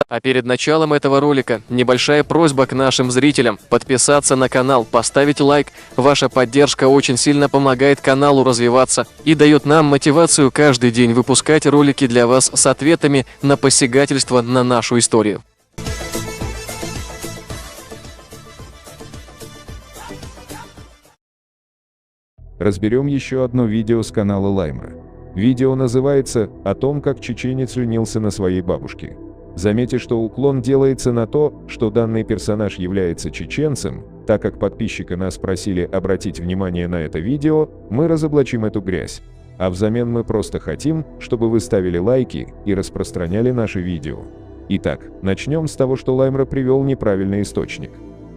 А перед началом этого ролика небольшая просьба к нашим зрителям подписаться на канал, поставить лайк. Ваша поддержка очень сильно помогает каналу развиваться и дает нам мотивацию каждый день выпускать ролики для вас с ответами на посягательство на нашу историю. Разберем еще одно видео с канала Лаймра. Видео называется «О том, как чеченец женился на своей бабушке». Заметьте, что уклон делается на то, что данный персонаж является чеченцем. Так как подписчика нас просили обратить внимание на это видео, мы разоблачим эту грязь. А взамен мы просто хотим, чтобы вы ставили лайки и распространяли наши видео. Итак, начнем с того, что Лаймра привел неправильный источник.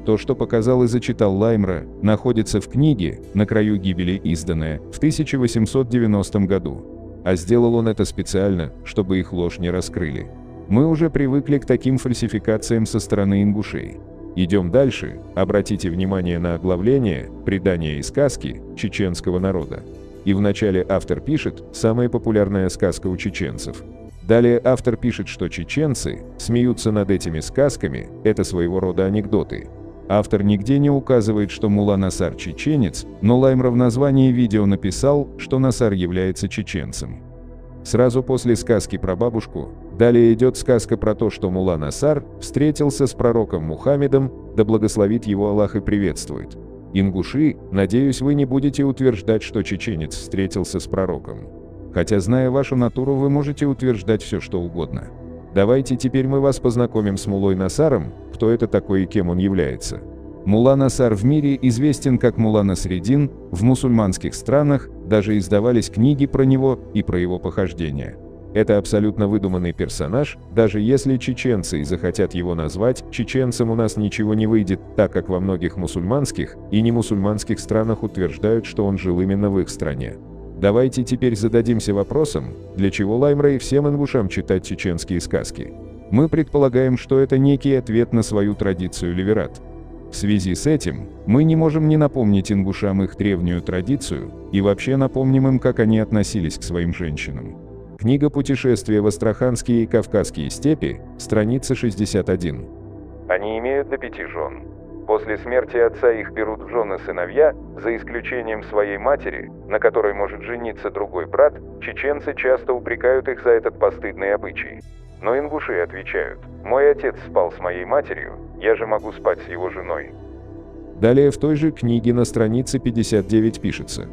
То, что показал и зачитал Лаймра, находится в книге «На краю гибели», изданная в 1890 году. А сделал он это специально, чтобы их ложь не раскрыли. Мы уже привыкли к таким фальсификациям со стороны ингушей. Идем дальше. Обратите внимание на оглавление «Предания и сказки чеченского народа». И вначале автор пишет «Самая популярная сказка у чеченцев». Далее автор пишет, что чеченцы смеются над этими сказками, это своего рода анекдоты. Автор нигде не указывает, что Мулла Насар чеченец, но Лаймра в названии видео написал, что Насар является чеченцем. Сразу после сказки про бабушку, далее идет сказка про то, что Мулла Насар встретился с пророком Мухаммедом, да благословит его Аллах и приветствует. Ингуши, надеюсь, вы не будете утверждать, что чеченец встретился с пророком. Хотя, зная вашу натуру, вы можете утверждать все, что угодно. Давайте теперь мы вас познакомим с Муллой Насаром, кто это такой и кем он является. Мулла Насар в мире известен как Мулла Насреддин, в мусульманских странах даже издавались книги про него и про его похождения. Это абсолютно выдуманный персонаж, даже если чеченцы и захотят его назвать, чеченцам у нас ничего не выйдет, так как во многих мусульманских и немусульманских странах утверждают, что он жил именно в их стране. Давайте теперь зададимся вопросом, для чего Лаймра и всем ингушам читать чеченские сказки. Мы предполагаем, что это некий ответ на свою традицию Леверат. В связи с этим, мы не можем не напомнить ингушам их древнюю традицию, и вообще напомним им, как они относились к своим женщинам. Книга «Путешествия в Астраханские и Кавказские степи», страница 61. Они имеют до 5 жен. После смерти отца их берут в жены сыновья, за исключением своей матери, на которой может жениться другой брат. Чеченцы часто упрекают их за этот постыдный обычай. Но ингуши отвечают: «Мой отец спал с моей матерью, я же могу спать с его женой». Далее в той же книге на странице 59 пишется: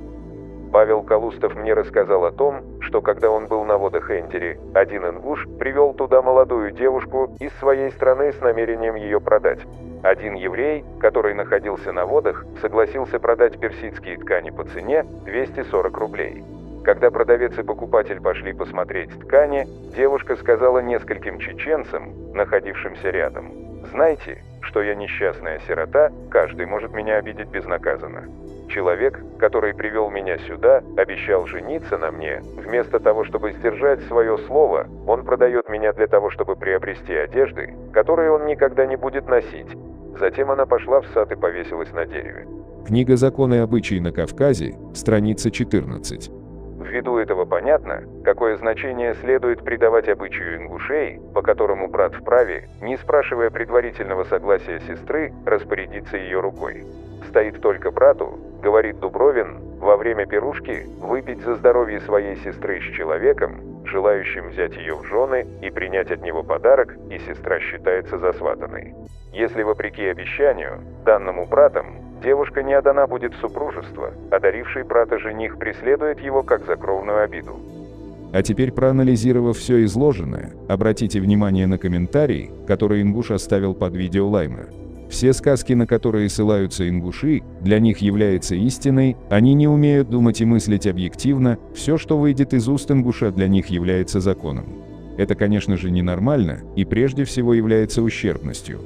Павел Калустов мне рассказал о том, что когда он был на водах Эндери, один ингуш привел туда молодую девушку из своей страны с намерением ее продать. Один еврей, который находился на водах, согласился продать персидские ткани по цене 240 рублей. Когда продавец и покупатель пошли посмотреть ткани, девушка сказала нескольким чеченцам, находившимся рядом: «Знайте, что я несчастная сирота, каждый может меня обидеть безнаказанно. Человек, который привел меня сюда, обещал жениться на мне. Вместо того, чтобы сдержать свое слово, он продает меня для того, чтобы приобрести одежды, которые он никогда не будет носить». Затем она пошла в сад и повесилась на дереве. Книга «Законы и обычаи на Кавказе», страница 14. Ввиду этого понятно, какое значение следует придавать обычаю ингушей, по которому брат вправе, не спрашивая предварительного согласия сестры, распорядиться ее рукой. Стоит только брату, говорит Дубровин, во время пирушки выпить за здоровье своей сестры с человеком, желающим взять ее в жены и принять от него подарок, и сестра считается засватанной. Если вопреки обещанию, данному братом, девушка не отдана будет в супружество, одаривший брата жених преследует его как за кровную обиду. А теперь, проанализировав все изложенное, обратите внимание на комментарий, который ингуш оставил под видео Лаймра. Все сказки, на которые ссылаются ингуши, для них являются истиной, они не умеют думать и мыслить объективно, все, что выйдет из уст ингуша, для них является законом. Это, конечно же, ненормально и прежде всего является ущербностью.